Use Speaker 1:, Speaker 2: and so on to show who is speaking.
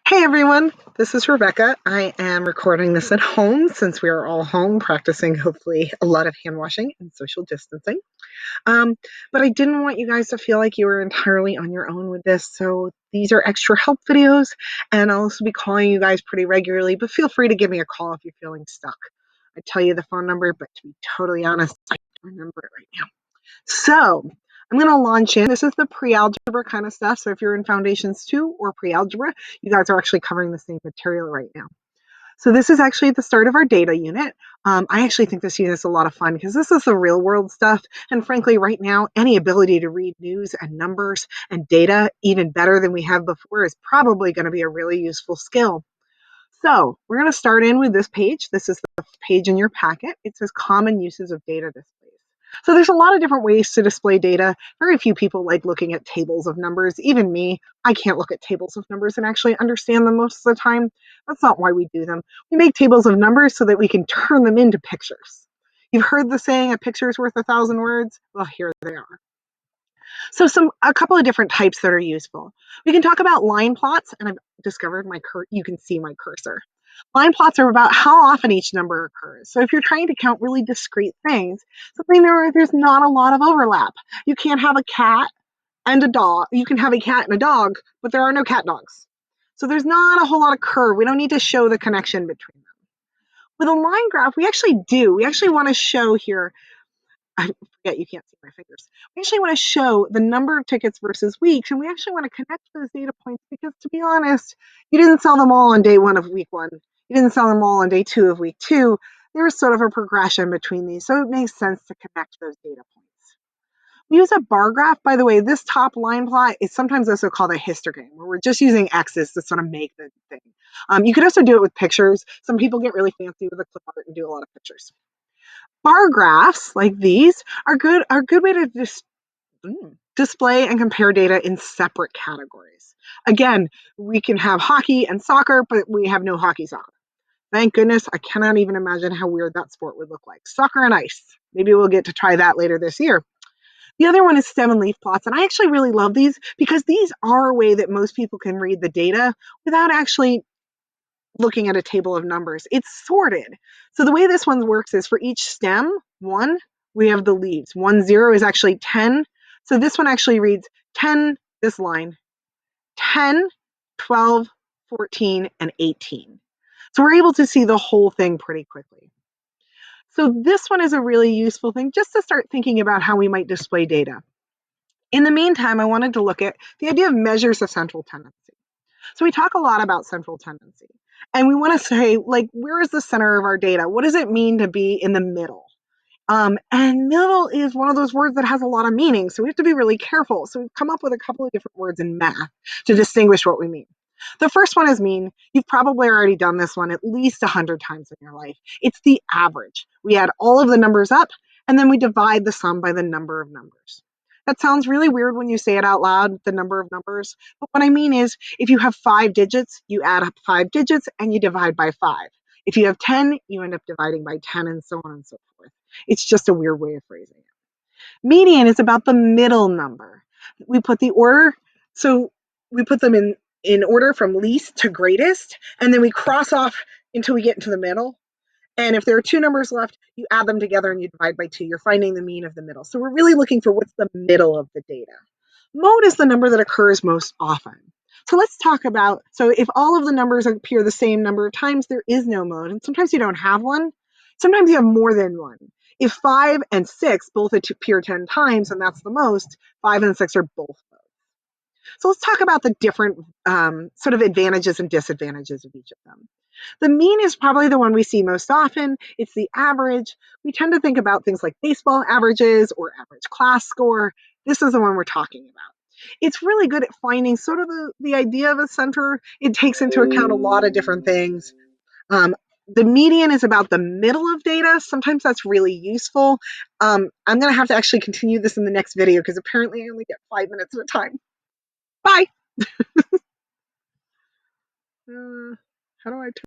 Speaker 1: Hey everyone, this is Rebecca. I am recording this at home since we are all home practicing hopefully a lot of hand washing and social distancing. Um, but I didn't want you guys to feel like you were entirely on your own with this. So these are extra help videos, and I'll also be calling you guys pretty regularly, but feel free to give me a call if you're feeling stuck. I tell you the phone number, but to be totally honest, I don't remember it right now. So I'm going to launch in. This is the pre-algebra kind of stuff. So if you're in Foundations 2 or pre-algebra, you guys are actually covering the same material right now. So this is actually the start of our data unit. I actually think this unit is a lot of fun because this is the real world stuff. And frankly, right now, any ability to read news and numbers and data even better than we have before is probably going to be a really useful skill. So we're going to start in with this page. This is the page in your packet. It says common uses of data displays. So there's a lot of different ways to display data. Very few people like looking at tables of numbers. Even me, I can't look at tables of numbers and actually understand them most of the time. That's not why we do them. We make tables of numbers so that we can turn them into pictures. You've heard the saying, a picture is worth 1,000 words? Well, here they are. So a couple of different types that are useful. We can talk about line plots, and I've discovered you can see my cursor. Line plots are about how often each number occurs. So if you're trying to count really discrete things, something where there's not a lot of overlap. You can't have a cat and a dog. You can have a cat and a dog, but there are no cat dogs. So there's not a whole lot of curve. We don't need to show the connection between them. With a line graph, we actually do. We actually want to show here, I forget you can't see my fingers. We actually want to show the number of tickets versus weeks, and we actually want to connect those data points because, to be honest, you didn't sell them all on day one of week one. You didn't sell them all on day two of week two. There was sort of a progression between these, so it makes sense to connect those data points. We use a bar graph. By the way, this top line plot is sometimes also called a histogram, where we're just using X's to sort of make the thing. You could also do it with pictures. Some people get really fancy with a clip art and do a lot of pictures. Bar graphs like these are a good way to display and compare data in separate categories. Again, we can have hockey and soccer, but we have no hockey soccer. Thank goodness, I cannot even imagine how weird that sport would look like. Soccer and ice. Maybe we'll get to try that later this year. The other one is stem and leaf plots, and I actually really love these because these are a way that most people can read the data without actually looking at a table of numbers. It's sorted. So the way this one works is for each stem, 1, we have the leaves. 1, 0 is actually 10. So this one actually reads 10, this line, 10, 12, 14, and 18. So we're able to see the whole thing pretty quickly. So this one is a really useful thing just to start thinking about how we might display data. In the meantime, I wanted to look at the idea of measures of central tendency. So we talk a lot about central tendency, and we want to say, like, where is the center of our data? What does it mean to be in the middle? And middle is one of those words that has a lot of meaning, so we have to be really careful. So we've come up with a couple of different words in math to distinguish what we mean. The first one is mean. You've probably already done this one at least 100 times in your life. It's the average. We add all of the numbers up, and then we divide the sum by the number of numbers. That sounds really weird when you say it out loud, the number of numbers. But what I mean is, if you have 5 digits, you add up 5 digits and you divide by 5. If you have 10, you end up dividing by 10, and so on and so forth. It's just a weird way of phrasing it. Median is about the middle number. We put the order, so we put them in order from least to greatest, and then we cross off until we get into the middle. And if there are 2 numbers left, you add them together and you divide by 2. You're finding the mean of the middle. So we're really looking for what's the middle of the data. Mode is the number that occurs most often. So let's talk about, so if all of the numbers appear the same number of times, there is no mode. And sometimes you don't have one. Sometimes you have more than one. If 5 and 6 both appear 10 times, and that's the most, 5 and 6 are both modes. So let's talk about the different sort of advantages and disadvantages of each of them. The mean is probably the one we see most often. It's the average. We tend to think about things like baseball averages or average class score. This is the one we're talking about. It's really good at finding sort of the idea of a center. It takes into account a lot of different things. The median is about the middle of data. Sometimes that's really useful. I'm going to have to actually continue this in the next video because apparently I only get 5 minutes at a time. Bye. How do I turn